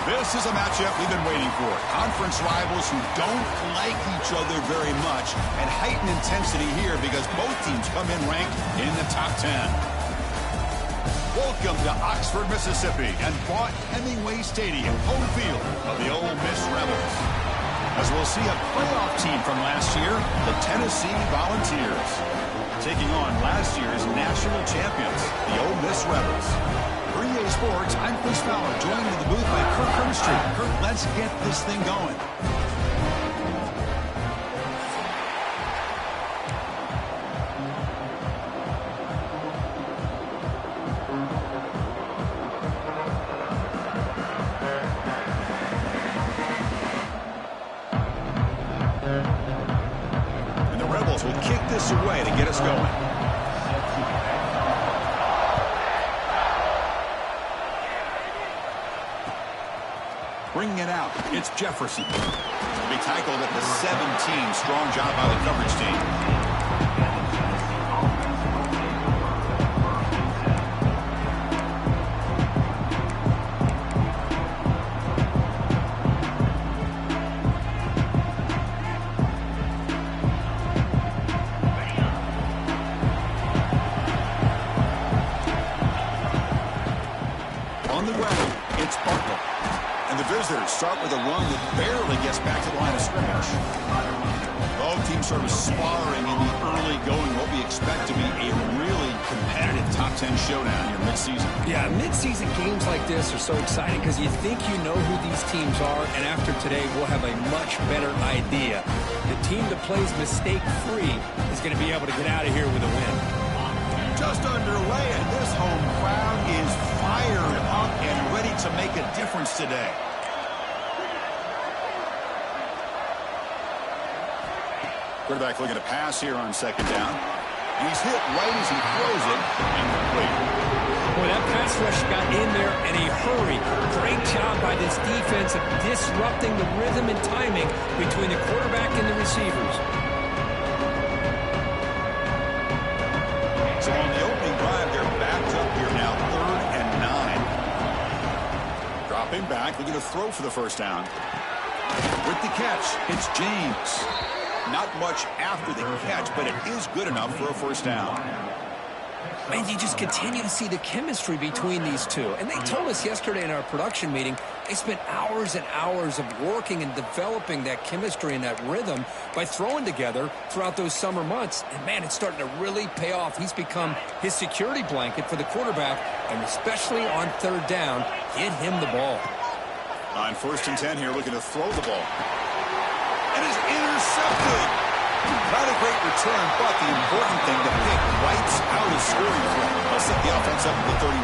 This is a matchup we've been waiting for. Conference rivals who don't like each other very much, and heightened intensity here because both teams come in ranked in the top 10. Welcome to Oxford, Mississippi, and Vaught-Hemingway Stadium, home field of the Ole Miss Rebels. As we'll see a playoff team from last year, the Tennessee Volunteers, taking on last year's national champions, the Ole Miss Rebels. For EA Sports, I'm Chris Fowler, joined in the booth by Kirk Hermstreet. Kirk, let's get this thing going. And the Rebels will kick this away to get us going. Bringing it out, it's Jefferson. He'll be tackled at the 17. Strong job by the coverage team. On the ground, it's Bartlett. And the visitors start with a run that barely gets back to the line of scrimmage. Both teams sort of sparring in the early going, what we expect to be a really competitive top 10 showdown here mid-season. Yeah, mid-season games like this are so exciting because you think you know who these teams are, and after today we'll have a much better idea. The team that plays mistake-free is going to be able to get out of here with a win. Just underway, and this home crowd is fired up and ready to make a difference today. Quarterback looking to pass here on second down. And he's hit right as he throws it, incomplete. Boy, that pass rush got in there in a hurry. Great job by this defense of disrupting the rhythm and timing between the quarterback and the receivers. So on the opening drive, they're backed up here now, 3rd and 9. Dropping back, looking to throw for the first down. With the catch, it's James. Not much after the catch, but it is good enough for a first down. And you just continue to see the chemistry between these two. And they told us yesterday in our production meeting, they spent hours and hours of working and developing that chemistry and that rhythm by throwing together throughout those summer months. And, man, it's starting to really pay off. He's become his security blanket for the quarterback, and especially on third down, get him the ball. On 1st and 10 here, looking to throw the ball. It is intercepted. Not a great return, but the important thing, the pick wipes out his scoring threat. They'll set the offense up at the 31.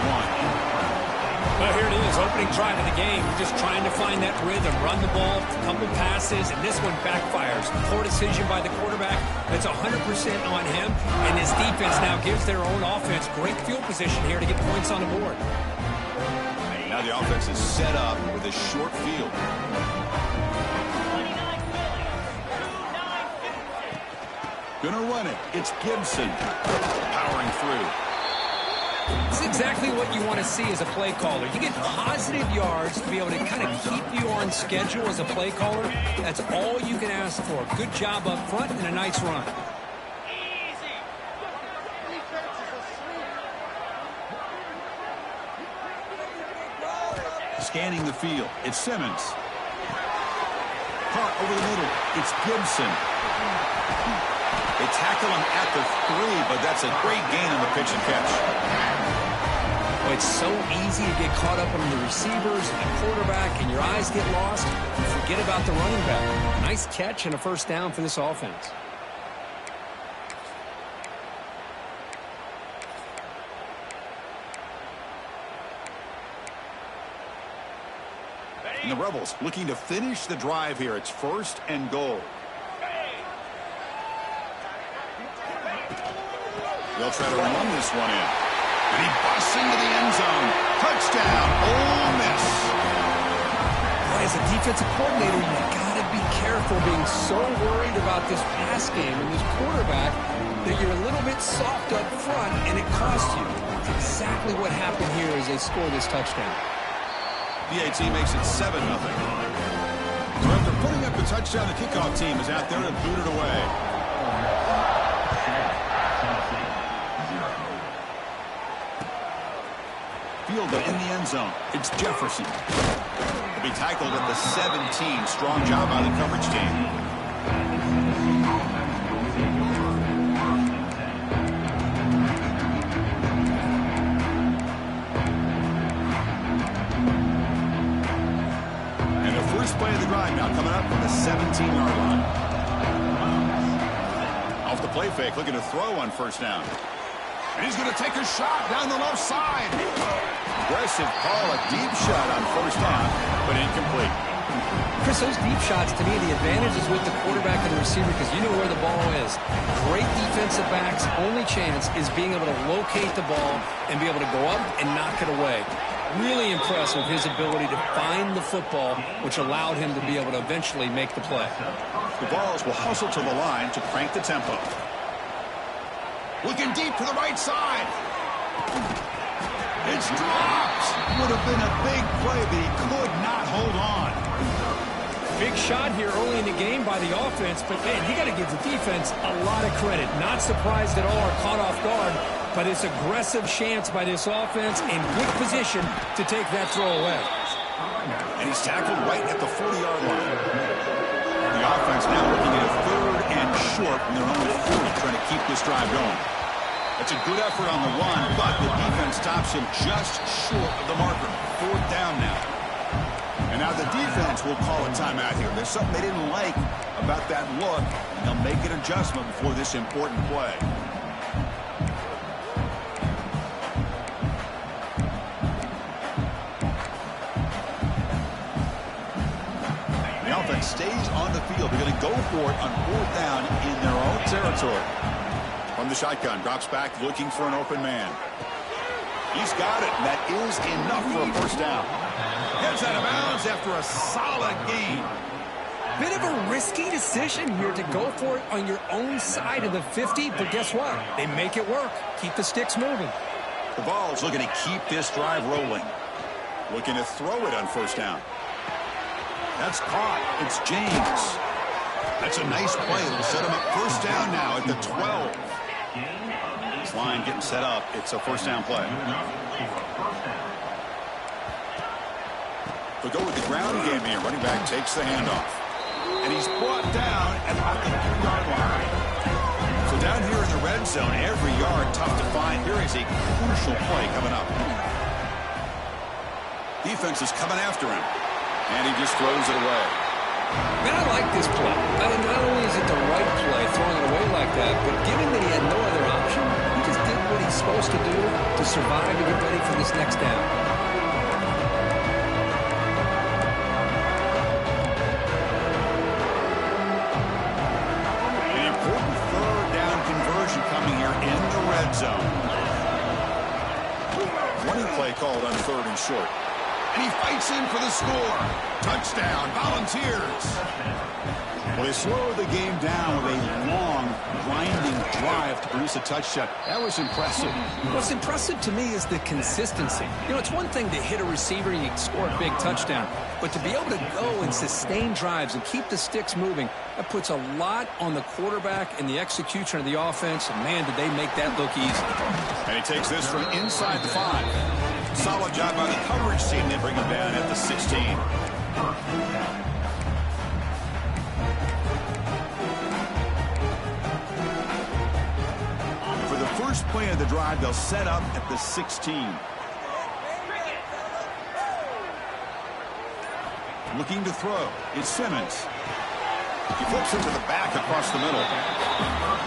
Well, here it is, opening drive of the game. Just trying to find that rhythm, run the ball, a couple passes, and this one backfires. Poor decision by the quarterback. That's 100% on him, and his defense now gives their own offense great field position here to get points on the board. Now the offense is set up with a short field. Gonna run it. It's Gibson powering through. It's exactly what you want to see as a play caller. You get positive yards to be able to kind of keep you on schedule as a play caller. That's all you can ask for. Good job up front and a nice run. Scanning the field. It's Simmons. Caught over the middle. It's Gibson. They tackle him at the 3, but that's a great gain on the pitch and catch. Well, it's so easy to get caught up on the receivers and the quarterback, and your eyes get lost. You forget about the running back. Nice catch and a first down for this offense. And the Rebels looking to finish the drive here. It's 1st and goal. They'll try to run this one in. And he busts into the end zone. Touchdown, Ole Miss. Boy, as a defensive coordinator, you got to be careful being so worried about this pass game and this quarterback that you're a little bit soft up front, and it costs you. That's exactly what happened here as they score this touchdown. PAT makes it 7-0. So after putting up the touchdown, the kickoff team is out there to boot it away. Fielder in the end zone. It's Jefferson. He'll be tackled at the 17. Strong job by the coverage team. Play of the drive now coming up from the 17-yard line. Off the play fake, looking to throw on first down. And he's going to take a shot down the left side. Aggressive call, a deep shot on first down, but incomplete. Chris, those deep shots, to me, the advantage is with the quarterback and the receiver because you know where the ball is. Great defensive backs' only chance is being able to locate the ball and be able to go up and knock it away. Really impressed with his ability to find the football, which allowed him to be able to eventually make the play. The Vols will hustle to the line to crank the tempo. Looking deep to the right side. It's dropped. Would have been a big play, but he could not hold on. Big shot here early in the game by the offense, but man, you got to give the defense a lot of credit. Not surprised at all or caught off guard, but it's aggressive chance by this offense in good position to take that throw away. And he's tackled right at the 40-yard line. The offense now looking at a 3rd and short from their own 40, trying to keep this drive going. That's a good effort on the run, but the defense stops him just short of the marker. 4th down now. And now the defense will call a timeout here. There's something they didn't like about that look, and they'll make an adjustment before this important play. The offense stays on the field. They're going to go for it on 4th down in their own territory. From the shotgun, drops back looking for an open man. He's got it, and that is enough for a first down. Gets out of bounds after a solid gain. Bit of a risky decision here to go for it on your own side of the 50, but guess what? They make it work. Keep the sticks moving. The Vols looking to keep this drive rolling. Looking to throw it on first down. That's caught. It's James. That's a nice play. It'll set him up first down now at the 12. This line getting set up. It's a first down play. They'll go with the ground game here. Running back takes the handoff. And he's brought down at about the 3-yard line. So down here in the red zone, every yard tough to find. Here is a crucial play coming up. Defense is coming after him. And he just throws it away. Man, I like this play. I mean, not only is it the right play, throwing it away like that, but given that he had no other option, he just did what he's supposed to do to survive and get ready for this next down. An important 3rd down conversion coming here in the red zone. Running play called on 3rd and short. And he fights in for the score. Touchdown, Volunteers. Well, they slowed the game down with a long, grinding drive to produce a touchdown. That was impressive. What's impressive to me is the consistency. You know, it's one thing to hit a receiver and you score a big touchdown, but to be able to go and sustain drives and keep the sticks moving, that puts a lot on the quarterback and the execution of the offense. And, man, did they make that look easy. And he takes this from inside the 5. Solid job by the coverage team. They bring him down at the 16. For the first play of the drive, they'll set up at the 16. Looking to throw. It's Simmons. He flips it to the back across the middle.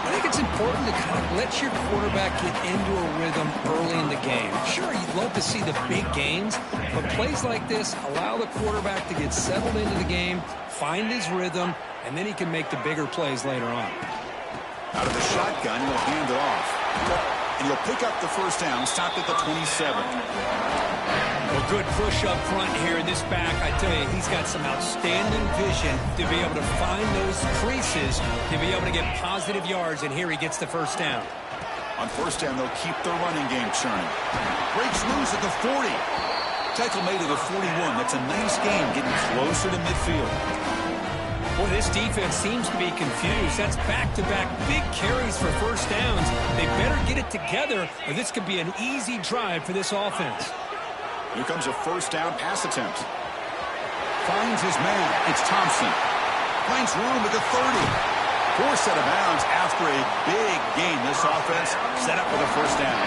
I think it's important to kind of let your quarterback get into a rhythm early in the game. Sure, you'd love to see the big gains, but plays like this allow the quarterback to get settled into the game, find his rhythm, and then he can make the bigger plays later on. Out of the shotgun, he'll hand it off. And he'll pick up the first down, stopped at the 27. Well, good push up front here in this back. I tell you, he's got some outstanding vision to be able to find those creases, to be able to get positive yards, and here he gets the first down. On first down, they'll keep the running game churning. Breaks loose at the 40. Tackle made at the 41. That's a nice gain, getting closer to midfield. Boy, this defense seems to be confused. That's back-to-back big carries for first downs. They better get it together, or this could be an easy drive for this offense. Here comes a first down pass attempt. Finds his man. It's Thompson. Finds room at the 30. Forced out of bounds after a big gain. This offense set up with a first down.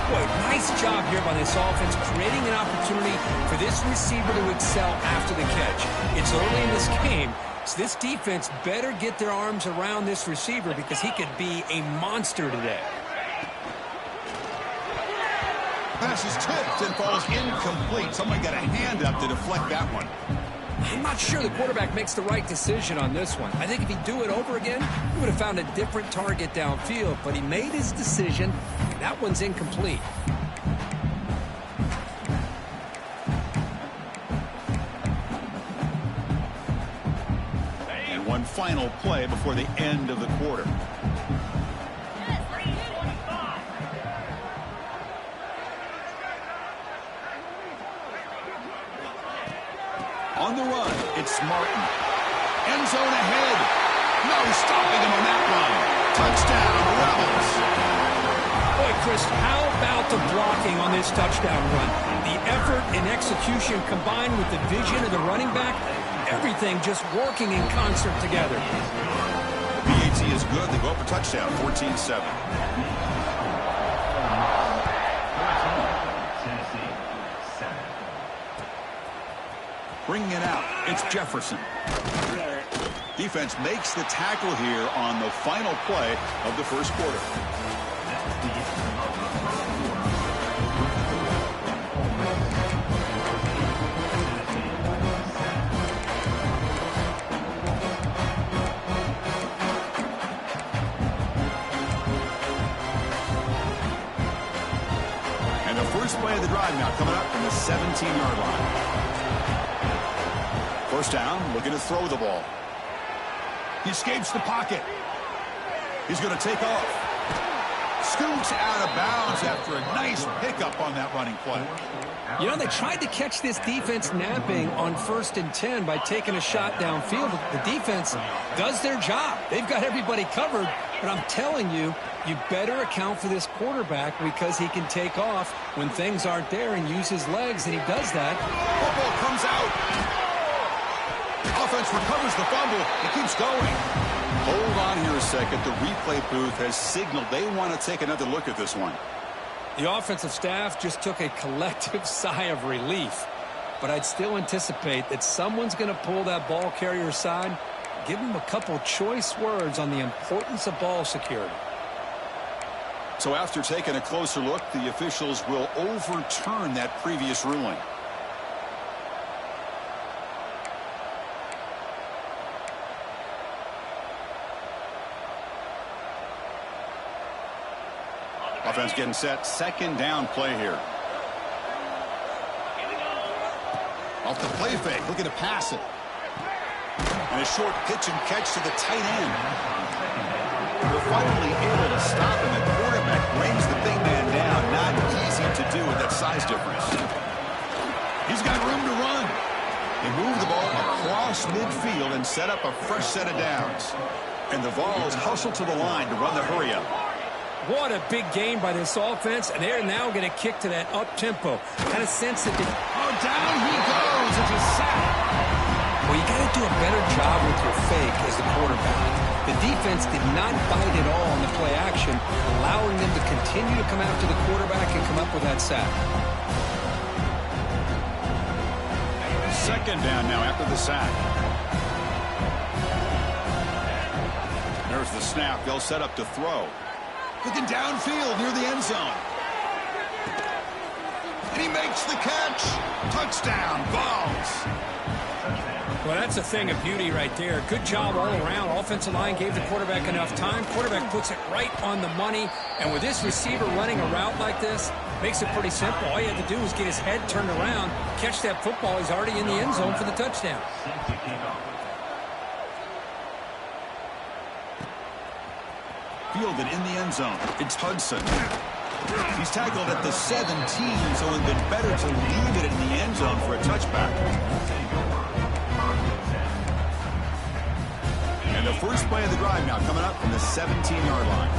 Boy, nice job here by this offense, creating an opportunity for this receiver to excel after the catch. It's early in this game, so this defense better get their arms around this receiver because he could be a monster today. Pass is tipped and falls incomplete. Someone got a hand up to deflect that one. I'm not sure the quarterback makes the right decision on this one. I think if he'd do it over again, he would have found a different target downfield, but he made his decision, and that one's incomplete. And one final play before the end of the quarter. On the run, it's Martin. End zone ahead. No stopping him on that run. Touchdown, Rebels. Boy, Chris, how about the blocking on this touchdown run? The effort and execution combined with the vision of the running back, everything just working in concert together. PAT is good. They go up a touchdown, 14-7. Bringing it out, it's Jefferson. Defense makes the tackle here on the final play of the first quarter. And the first play of the drive now coming up from the 17-yard line. First down, looking to throw the ball. He escapes the pocket. He's going to take off. Scoots out of bounds after a nice pickup on that running play. You know, they tried to catch this defense napping on 1st and 10 by taking a shot downfield. The defense does their job. They've got everybody covered. But I'm telling you, you better account for this quarterback because he can take off when things aren't there and use his legs, and he does that. Football comes out. Offense recovers the fumble. It keeps going. Hold on here a second. The replay booth has signaled they want to take another look at this one. The offensive staff just took a collective sigh of relief. But I'd still anticipate that someone's going to pull that ball carrier aside, give him a couple choice words on the importance of ball security. So after taking a closer look, the officials will overturn that previous ruling. Offense getting set. Second down play here. Off the play fake. Looking to pass it. And a short pitch and catch to the tight end. They're finally able to stop him. The quarterback brings the big man down. Not easy to do with that size difference. He's got room to run. They move the ball across midfield and set up a fresh set of downs. And the Vols hustle to the line to run the hurry-up. What a big game by this offense, and they're now going to kick to that up-tempo. Kind of sense that down he goes. It's a sack. Well, you got to do a better job with your fake as the quarterback. The defense did not bite at all on the play action, allowing them to continue to come after the quarterback and come up with that sack. Second down now after the sack. There's the snap. They'll set up to throw. Looking downfield near the end zone. And he makes the catch. Touchdown, Vols. Well, that's a thing of beauty right there. Good job all around. Offensive line gave the quarterback enough time. Quarterback puts it right on the money. And with this receiver running a route like this, makes it pretty simple. All you have to do is get his head turned around, catch that football. He's already in the end zone for the touchdown. Fielded in the end zone. It's Hudson. He's tackled at the 17, so it would have been better to leave it in the end zone for a touchback. And the first play of the drive now coming up from the 17-yard line.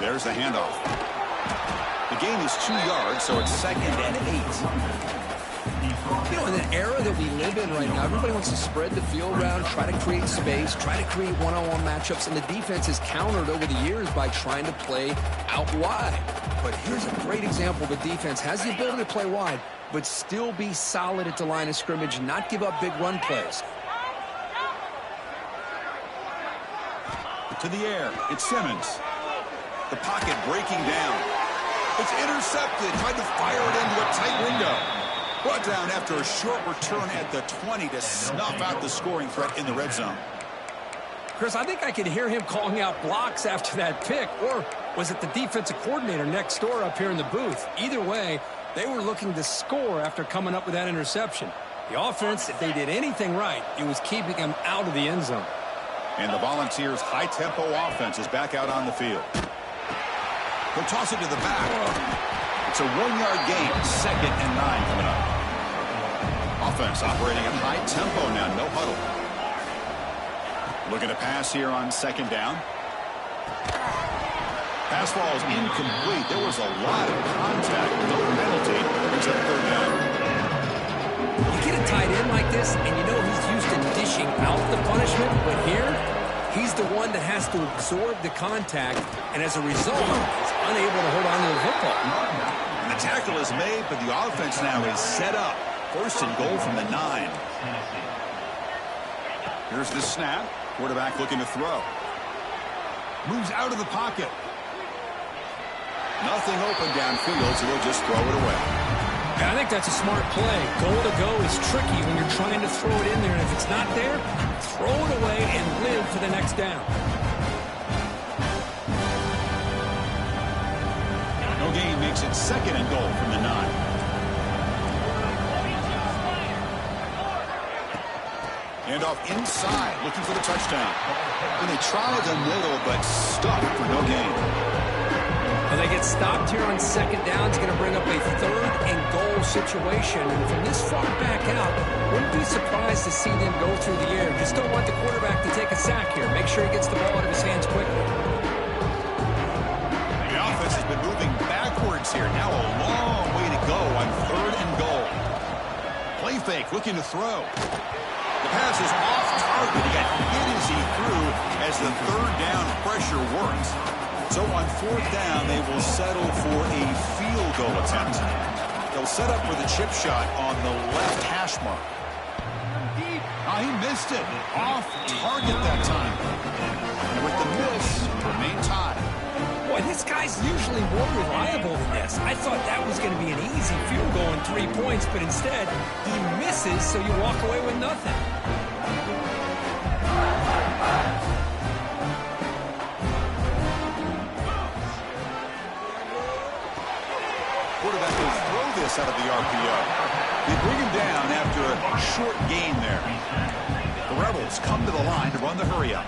There's the handoff. The gain is 2 yards, so it's 2nd and 8. You know, in the era that we live in right now, everybody wants to spread the field around, try to create space, try to create one-on-one matchups, and the defense has countered over the years by trying to play out wide. But here's a great example. The defense has the ability to play wide, but still be solid at the line of scrimmage, not give up big run plays. To the air, it's Simmons. The pocket breaking down. It's intercepted. Tried to fire it into a tight window. Brought down after a short return at the 20 to snuff out the scoring threat in the red zone. Chris, I think I could hear him calling out blocks after that pick. Or was it the defensive coordinator next door up here in the booth? Either way, they were looking to score after coming up with that interception. The offense, if they did anything right, it was keeping them out of the end zone. And the Volunteers' high-tempo offense is back out on the field. He'll toss it to the back. It's a 1-yard gain, 2nd and 9 coming up. Offense operating at high tempo now, no huddle. Looking to pass here on 2nd down. Pass ball is incomplete. There was a lot of contact, no penalty. It's a 3rd down. You get a tight end like this, and you know he's used to dishing out the punishment, but here, he's the one that has to absorb the contact, and as a result, is unable to hold on to the football. And the tackle is made, but the offense now is set up. 1st and goal from the 9. Here's the snap. Quarterback looking to throw. Moves out of the pocket. Nothing open downfield, so he'll just throw it away. I think that's a smart play. Goal to go is tricky when you're trying to throw it in there, and if it's not there, throw it away and live for the next down. No gain makes it 2nd and goal from the 9. Handoff inside, looking for the touchdown. And they try the middle, but stuck for no gain. Well, they get stopped here on 2nd down. It's going to bring up a 3rd and goal situation. And from this far back out, wouldn't be surprised to see them go through the air. Just don't want the quarterback to take a sack here. Make sure he gets the ball out of his hands quickly. The offense has been moving backwards here. Now a long way to go on 3rd and goal. Play fake, looking to throw. The pass is off target. He got hit as he threw as the 3rd down pressure works. So on 4th down, they will settle for a field goal attempt. They'll set up with a chip shot on the left hash mark. Oh, he missed it. Off target that time. And with the miss, remain tied. Boy, this guy's usually more reliable than this. I thought that was going to be an easy field goal and 3 points, but instead, he misses, so you walk away with nothing. Quarterback will throw this out of the RPO. They bring him down after a short gain there. The Rebels come to the line to run the hurry-up.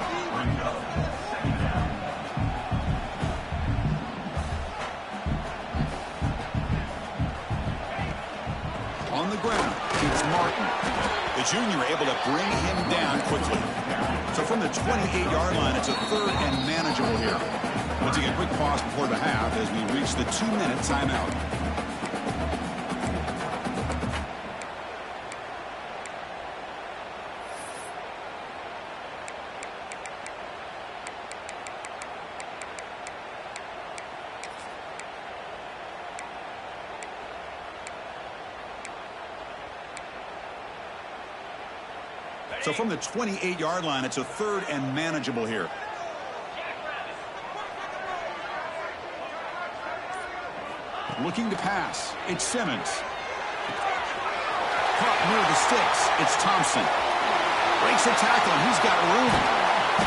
On the ground, it's Martin. The junior able to bring him down quickly. So from the 28-yard line, it's a 3rd and manageable here. We'll take a quick pause before the half as we reach the 2-minute timeout. So from the 28-yard line, it's a 3rd and manageable here. Looking to pass. It's Simmons. Caught near the sticks. It's Thompson. Breaks a tackle, and he's got room.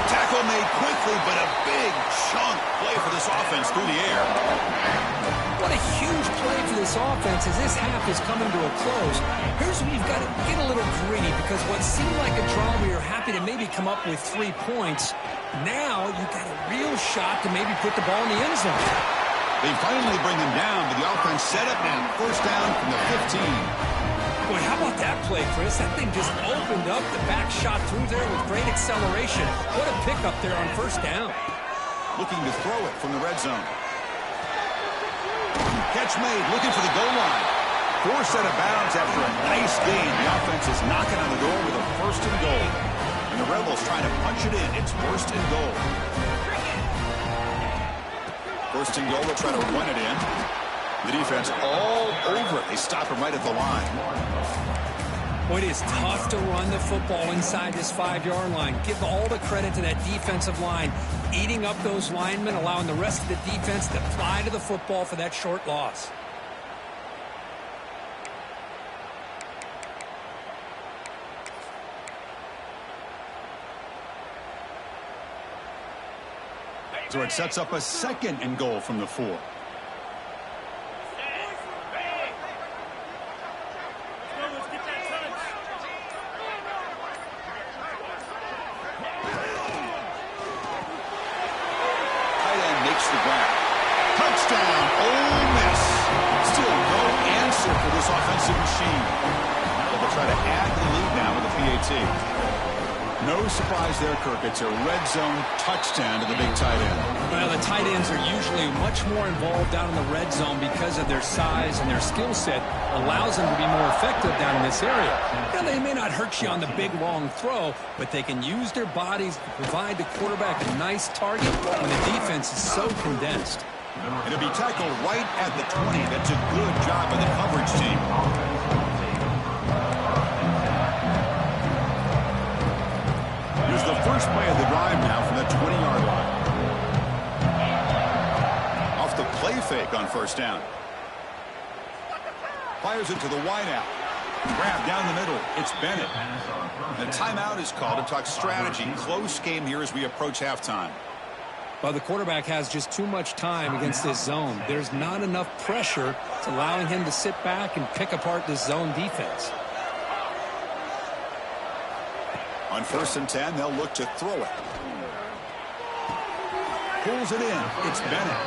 Tackle made quickly, but a big chunk play for this offense through the air. What a huge play for this offense as this half is coming to a close. Here's where you've got to get a little greedy because what seemed like a draw where you're happy to maybe come up with 3 points, now you've got a real shot to maybe put the ball in the end zone. They finally bring him down, but the offense set up now. First down from the 15. Boy, how about that play, Chris? That thing just opened up. The back shot through there with great acceleration. What a pickup there on first down. Looking to throw it from the red zone. Catch made, looking for the goal line. Forced out of bounds after a nice gain. The offense is knocking on the door with a first and goal. And the Rebels trying to punch it in. It's first and goal. First and goal, they'll try to run it in. The defense all over it. They stop him right at the line. Boy, it is tough to run the football inside this 5-yard line. Give all the credit to that defensive line. Eating up those linemen, allowing the rest of the defense to fly to the football for that short loss. So it sets up a second and goal from the 4. Touchdown, Ole Miss. Still no answer for this offensive machine. They'll try to add to the lead now with a PAT. No surprise there, Kirk. It's a red zone touchdown to the big tight end. Well, the tight ends are usually much more involved down in the red zone because of their size and their skill set allows them to be more effective down in this area. Now, they may not hurt you on the big, long throw, but they can use their bodies to provide the quarterback a nice target when the defense is so condensed. It'll be tackled right at the 20. That's a good job by the coverage team. Here's the first play of the drive now from the 20-yard line. Off the play fake on first down. Fires it to the wideout. Grab down the middle. It's Bennett. The timeout is called to talk strategy. Close game here as we approach halftime. Well, the quarterback has just too much time against this zone. There's not enough pressure to allowing him to sit back and pick apart this zone defense. On first and 10, they'll look to throw it. Pulls it in. It's Bennett.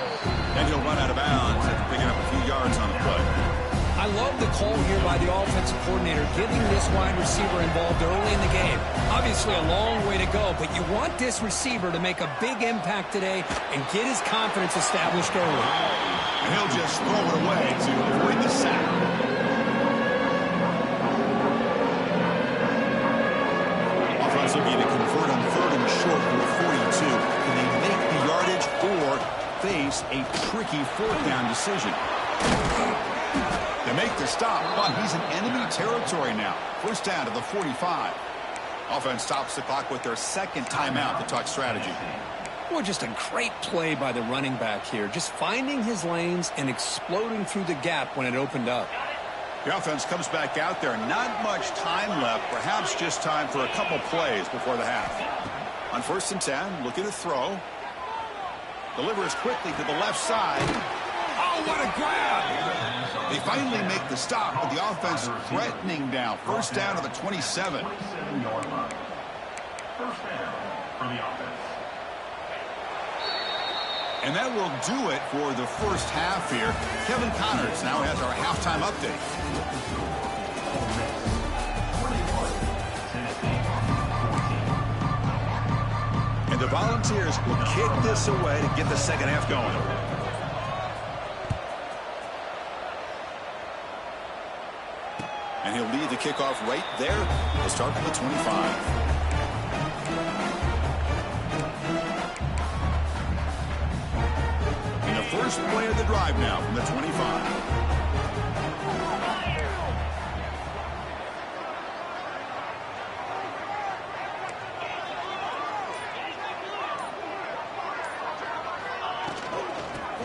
And he'll run out of bounds after picking up a few yards on the play. I love the call here by the offensive coordinator, getting this wide receiver involved early in the game. Obviously a long way to go, but you want this receiver to make a big impact today and get his confidence established early. And he'll just throw it away to avoid the sack. Offense looking to convert on third and short from the 42. Can they make the yardage or face a tricky fourth down decision? They make the stop, but he's in enemy territory now. First down to the 45. Offense stops the clock with their second timeout to talk strategy. Well, just a great play by the running back here. Just finding his lanes and exploding through the gap when it opened up. The offense comes back out there. Not much time left. Perhaps just time for a couple plays before the half. On first and 10, looking to throw. Delivers quickly to the left side. Oh, what a grab! They finally make the stop, but the offense threatening now. First down to the 27. And that will do it for the first half here. Kevin Connors now has our halftime update. And the Volunteers will kick this away to get the second half going. And he'll lead the kickoff right there. He'll start from the 25. And the first play of the drive now from the 25.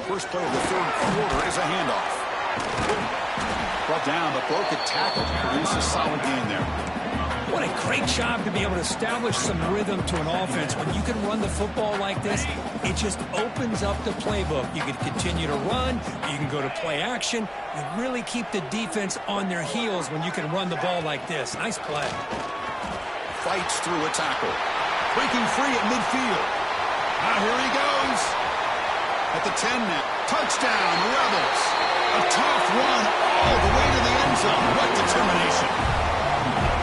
First play of the third quarter is a handoff. Brought down, but broke a tackle to produce a solid gain there. What a great job to be able to establish some rhythm to an offense. When you can run the football like this, it just opens up the playbook. You can continue to run. You can go to play action. You really keep the defense on their heels when you can run the ball like this. Nice play. Fights through a tackle. Breaking free at midfield. Now here he goes. At the 10 now. Touchdown, Rebels. A tough run all the way to the end zone. What determination.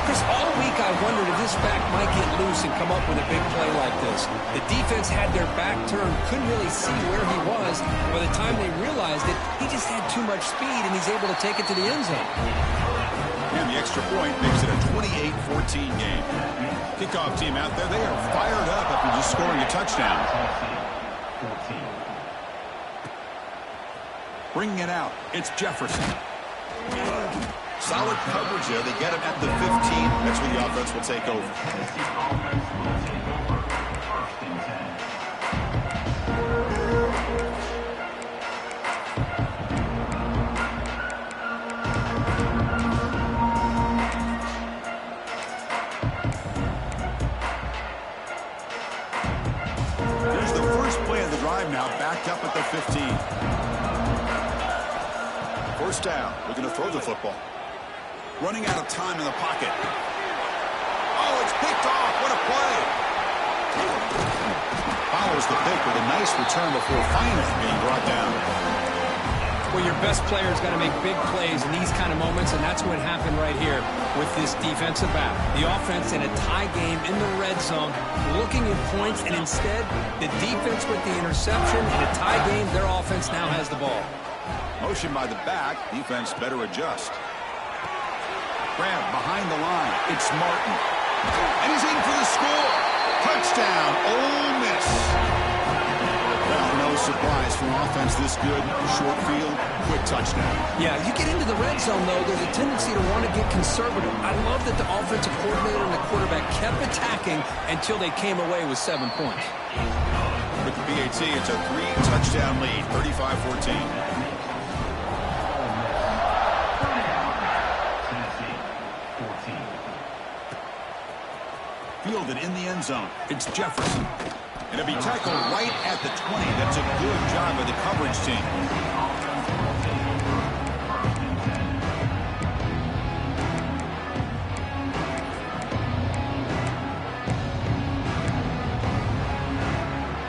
Chris, all week I wondered if this back might get loose and come up with a big play like this. The defense had their back turned, couldn't really see where he was. By the time they realized it, he just had too much speed, and he's able to take it to the end zone. And the extra point makes it a 28-14 game. Kickoff team out there, they are fired up after just scoring a touchdown. Bringing it out, it's Jefferson. Solid coverage there. They get him at the 15. That's where the offense will take over. Here's the first play of the drive now, backed up at the 15. First down. We're going to throw the football. Running out of time in the pocket. Oh, it's picked off. What a play. Follows the pick with a nice return before finally being brought down. Well, your best player's got to make big plays in these kind of moments, and that's what happened right here with this defensive back. The offense in a tie game in the red zone, looking at points, and instead, the defense with the interception. In a tie game, their offense now has the ball. Motion by the back. Defense better adjust. Grab behind the line. It's Martin. And he's in for the score. Touchdown, Ole Miss. Well, no surprise for offense this good. Short field, quick touchdown. Yeah, you get into the red zone, though, there's a tendency to want to get conservative. I love that the offensive coordinator and the quarterback kept attacking until they came away with 7 points. With the BAT, it's a 3-touchdown lead, 35-14. Fielded in the end zone. It's Jefferson. And it'll be tackled right at the 20. That's a good job by the coverage team.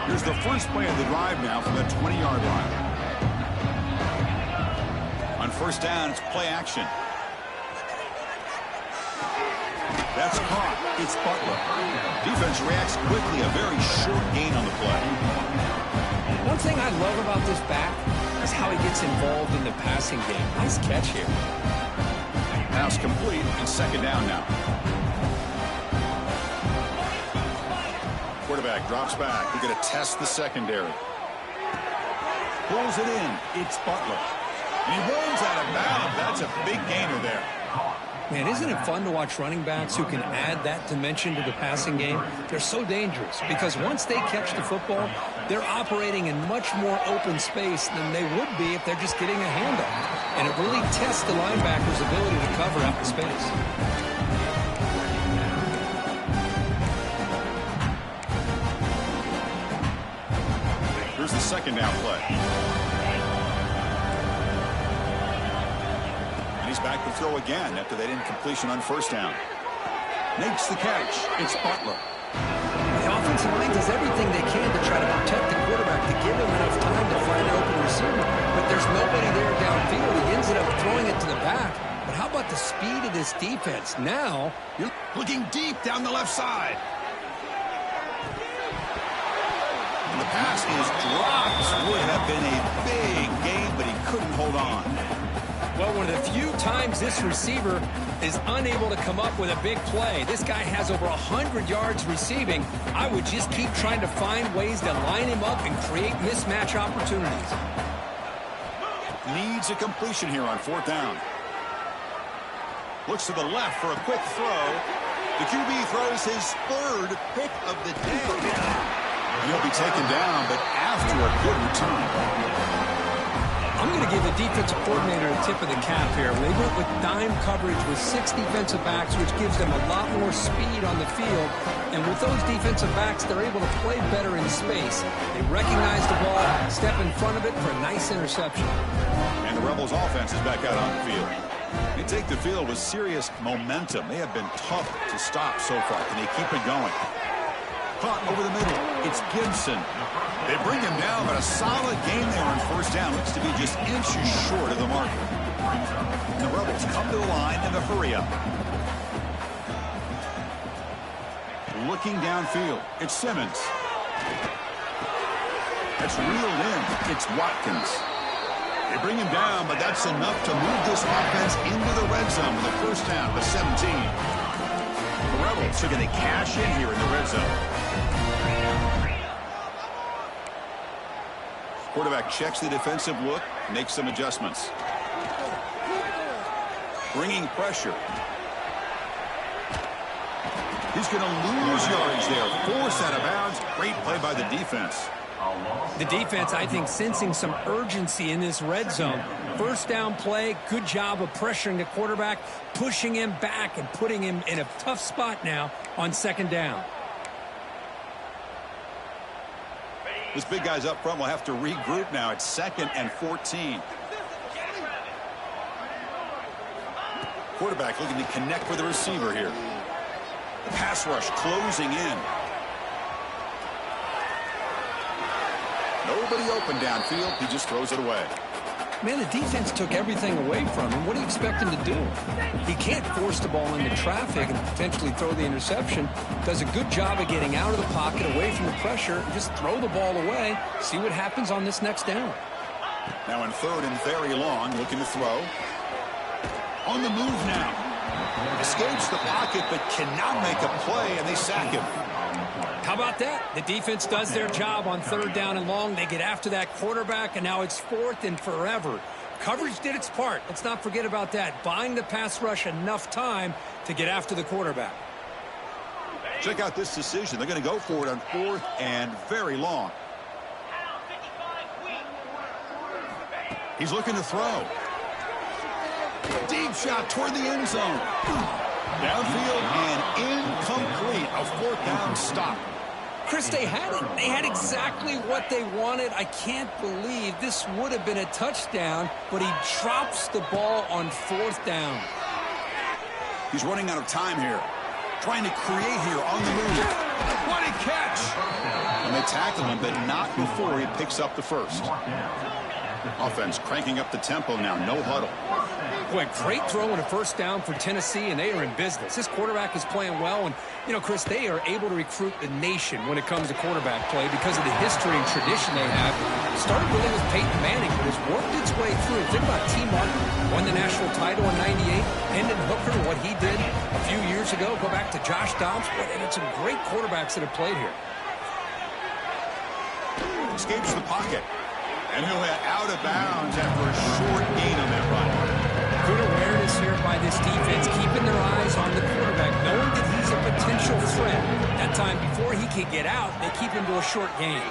Here's the first play of the drive now from the 20-yard line. On first down, it's play action. That's caught. It's Butler. Defense reacts quickly. A very short gain on the play. One thing I love about this back is how he gets involved in the passing game. Nice catch here. Pass complete and second down now. Quarterback drops back. We're going to test the secondary. Pulls it in. It's Butler. And he rolls out of bounds. That's a big gainer there. Man, isn't it fun to watch running backs who can add that dimension to the passing game? They're so dangerous because once they catch the football, they're operating in much more open space than they would be if they're just getting a handoff. And it really tests the linebacker's ability to cover out the space. Here's the second down play. He's back to throw again after that incompletion on first down. Makes the catch. It's Butler. The offensive line does everything they can to try to protect the quarterback to give him enough time to find an open receiver. But there's nobody there downfield. He ends up throwing it to the back. But how about the speed of this defense? Now, you're looking deep down the left side. And the pass is dropped. Would have been a big game, but he couldn't hold on. Well, one of the few times this receiver is unable to come up with a big play. This guy has over 100 yards receiving. I would just keep trying to find ways to line him up and create mismatch opportunities. Needs a completion here on fourth down. Looks to the left for a quick throw. The QB throws his third pick of the day. He'll be taken down, but after a good return. I'm going to give the defensive coordinator a tip of the cap here. They went with dime coverage with 6 defensive backs, which gives them a lot more speed on the field. And with those defensive backs, they're able to play better in space. They recognize the ball, step in front of it for a nice interception. And the Rebels offense is back out on the field. They take the field with serious momentum. They have been tough to stop so far. Can they keep it going? Caught over the middle. It's Gibson. They bring him down, but a solid game there on first down. Looks to be just inches short of the marker. And the Rebels come to the line in a hurry-up. Looking downfield. It's Simmons. That's reeled in. It's Watkins. They bring him down, but that's enough to move this offense into the red zone with a first down of 17. The Rebels are going to cash in here in the red zone. Quarterback checks the defensive look, makes some adjustments. Bringing pressure. He's going to lose yards there. Forced out of bounds. Great play by the defense. The defense, I think, sensing some urgency in this red zone. First down play, good job of pressuring the quarterback, pushing him back and putting him in a tough spot now on second down. This big guy's up front will have to regroup now. It's 2nd and 14. Quarterback looking to connect with the receiver here. The pass rush closing in. Nobody open downfield. He just throws it away. Man, the defense took everything away from him. What do you expect him to do? He can't force the ball into traffic and potentially throw the interception. Does a good job of getting out of the pocket, away from the pressure, and just throw the ball away. See what happens on this next down. Now in 3rd and very long, looking to throw. On the move now. Escapes the pocket, but cannot make a play, and they sack him. How about that? The defense does their job on 3rd down and long. They get after that quarterback, and now it's 4th and forever. Coverage did its part. Let's not forget about that. Buying the pass rush enough time to get after the quarterback. Check out this decision. They're going to go for it on 4th and very long. He's looking to throw. Deep shot toward the end zone. Downfield and incomplete. A 4th down stop. Chris, they had it. They had exactly what they wanted. I can't believe this would have been a touchdown, but he drops the ball on 4th down. He's running out of time here. Trying to create here on the move. What a catch! And they tackle him, but not before he picks up the first. Offense cranking up the tempo now. No huddle. Boy, great throw and a first down for Tennessee, and they are in business. This quarterback is playing well, and, you know, Chris, they are able to recruit the nation when it comes to quarterback play because of the history and tradition they have. It started really with Peyton Manning, but has worked its way through. Think about T. Martin, won the national title in '98. Hendon Hooker, what he did a few years ago. Go back to Josh Dobbs. Boy, they've had some great quarterbacks that have played here. Escapes the pocket. And he'll head out of bounds after a short gain on that run. Good awareness here by this defense, keeping their eyes on the quarterback, knowing that he's a potential threat. That time before he can get out, they keep him to a short gain.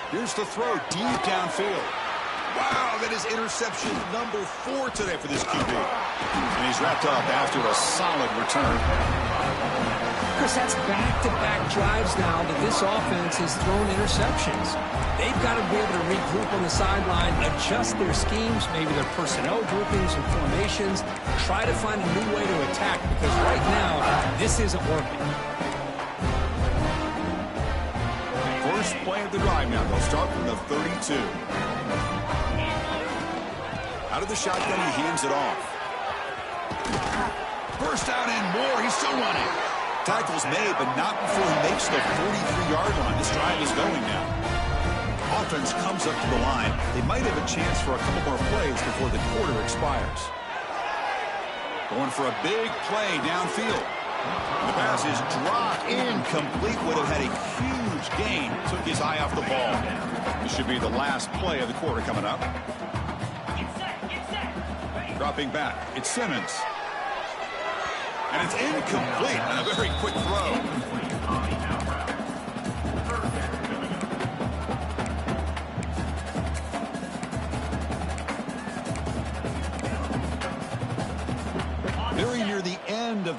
Here's the throw deep downfield. Wow, that is interception number 4 today for this QB. And he's wrapped up after a solid return. Chris, that's back-to-back drives now that this offense has thrown interceptions. They've got to be able to regroup on the sideline, adjust their schemes, maybe their personnel groupings and formations, try to find a new way to attack, because right now, this isn't working. First play of the drive now. They'll start from the 32. Out of the shotgun, he hands it off. First down and more. He's still running. Tackle's made, but not before he makes the 43-yard line. This drive is going now. Offense comes up to the line. They might have a chance for a couple more plays before the quarter expires. Going for a big play downfield. The pass is dropped incomplete. Would have had a huge gain. Took his eye off the ball. This should be the last play of the quarter coming up. Dropping back. It's Simmons. And it's incomplete on a very quick throw.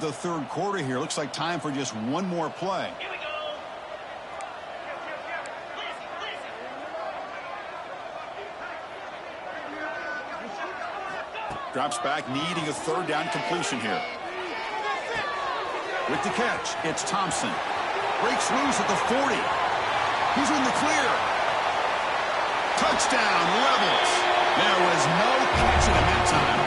the third quarter here. Looks like time for just one more play. Drops back, needing a third down completion here. With the catch, it's Thompson. Breaks loose at the 40. He's in the clear. Touchdown, Rebels. There was no catching him that time.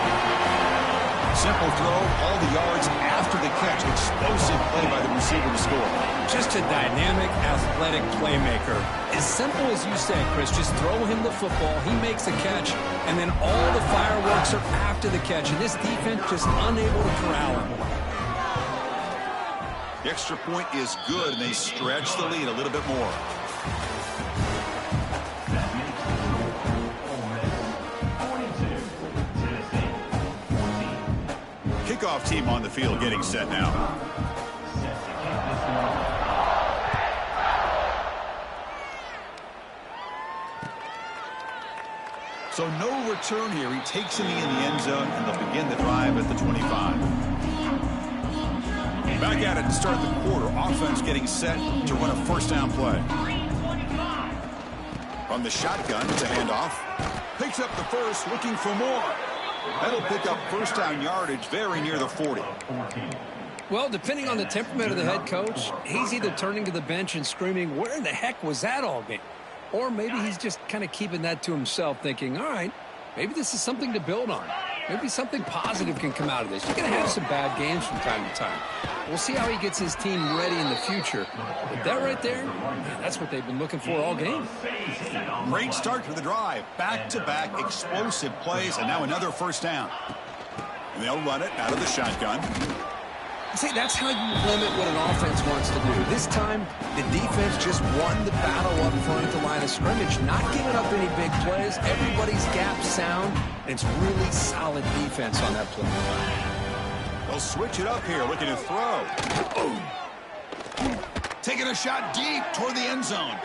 Simple throw, all the yards after the catch. Explosive play by the receiver to score. Just a dynamic, athletic playmaker. As simple as you said, Chris, just throw him the football, he makes a catch, and then all the fireworks are after the catch. And this defense just unable to corral him. The extra point is good, and they stretch the lead a little bit more. Kickoff team on the field getting set now. So no return here. He takes him in the end zone, and they'll begin the drive at the 25. Back at it to start the quarter. Offense getting set to run a first down play. From the shotgun, it's a handoff. Picks up the first, looking for more. That'll pick up first down yardage very near the 40. Well, depending on the temperament of the head coach, he's either turning to the bench and screaming, where in the heck was that all game? Or maybe he's just kind of keeping that to himself, thinking, all right, maybe this is something to build on. Maybe something positive can come out of this. You're going to have some bad games from time to time. We'll see how he gets his team ready in the future. But that right there, man, that's what they've been looking for all game. Great start to the drive. Back-to-back explosive plays, and now another first down. And they'll run it out of the shotgun. See, that's how you limit what an offense wants to do. This time, the defense just won the battle up front at the line of scrimmage, not giving up any big plays. Everybody's gap sound, and it's really solid defense on that play. They'll switch it up here, looking to throw. Taking a shot deep toward the end zone.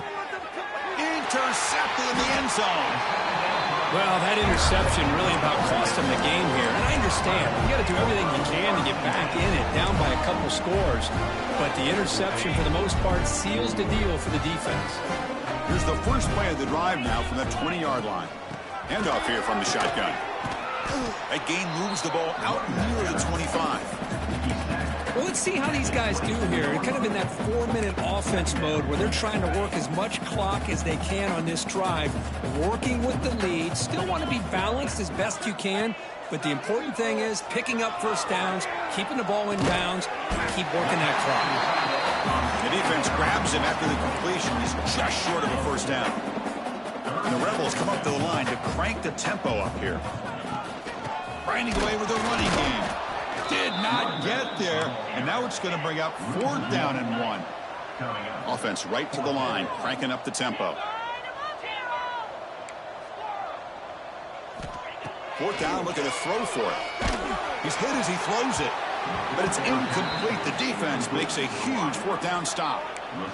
Intercepted in the end zone. Well, that interception really about cost him the game here. And I understand. You got to do everything you can to get back in it, down by a couple scores. But the interception, for the most part, seals the deal for the defense. Here's the first play of the drive now from the 20-yard line. Handoff here from the shotgun. That gain moves the ball out near the 25. Well, let's see how these guys do here. Kind of in that 4-minute offense mode where they're trying to work as much clock as they can on this drive, working with the lead. Still want to be balanced as best you can, but the important thing is picking up first downs, keeping the ball in bounds, and keep working that clock. The defense grabs him after the completion. He's just short of a first down. And the Rebels come up to the line to crank the tempo up here. Grinding away with the running game. Did not get there, and now it's going to bring up 4th down and 1. Offense right to the line, cranking up the tempo. 4th down, looking to throw for it. He's hit as he throws it, but it's incomplete. The defense makes a huge 4th down stop.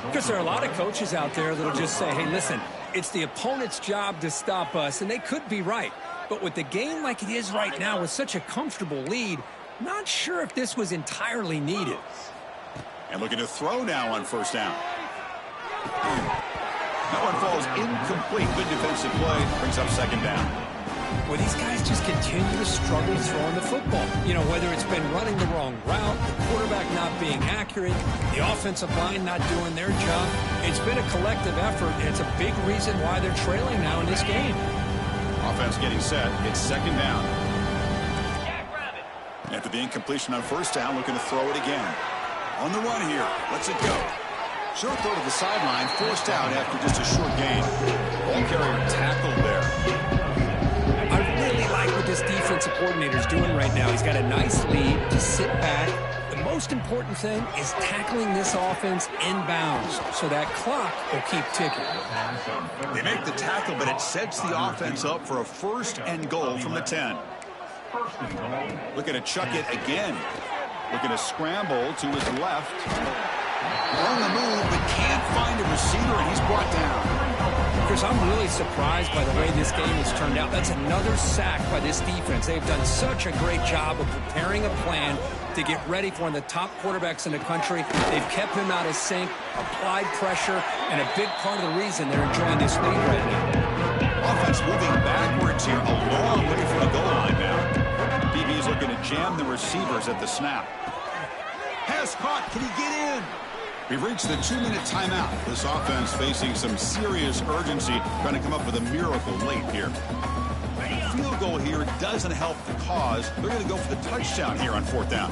Because there are a lot of coaches out there that'll just say, hey, listen, it's the opponent's job to stop us, and they could be right. But with the game like it is right now, with such a comfortable lead, not sure if this was entirely needed. And looking to throw now on 1st down. That one falls incomplete. Good defensive play. Brings up 2nd down. Well, these guys just continue to struggle throwing the football. You know, whether it's been running the wrong route, the quarterback not being accurate, the offensive line not doing their job. It's been a collective effort, and it's a big reason why they're trailing now in this game. Offense getting set. It's 2nd down. After the incompletion on 1st down, looking to throw it again. On the run here. Lets it go. Short throw to the sideline. Forced out after just a short gain. Ball carrier tackled there. I really like what this defensive coordinator is doing right now. He's got a nice lead to sit back. The most important thing is tackling this offense inbounds so that clock will keep ticking. They make the tackle, but it sets the offense up for a 1st and goal from the 10. Looking to chuck it again. Looking to scramble to his left. On the move, but can't find a receiver, and he's brought down. Chris, I'm really surprised by the way this game has turned out. That's another sack by this defense. They've done such a great job of preparing a plan to get ready for one of the top quarterbacks in the country. They've kept him out of sync, applied pressure, and a big part of the reason they're enjoying this lead right now. Offense moving backwards here, a long way from the goal line now. DB's looking to jam the receivers at the snap. Pass caught. Can he get in? We've reached the 2-minute timeout. This offense facing some serious urgency, trying to come up with a miracle late here. Field goal here doesn't help the cause. They're going to go for the touchdown here on 4th down.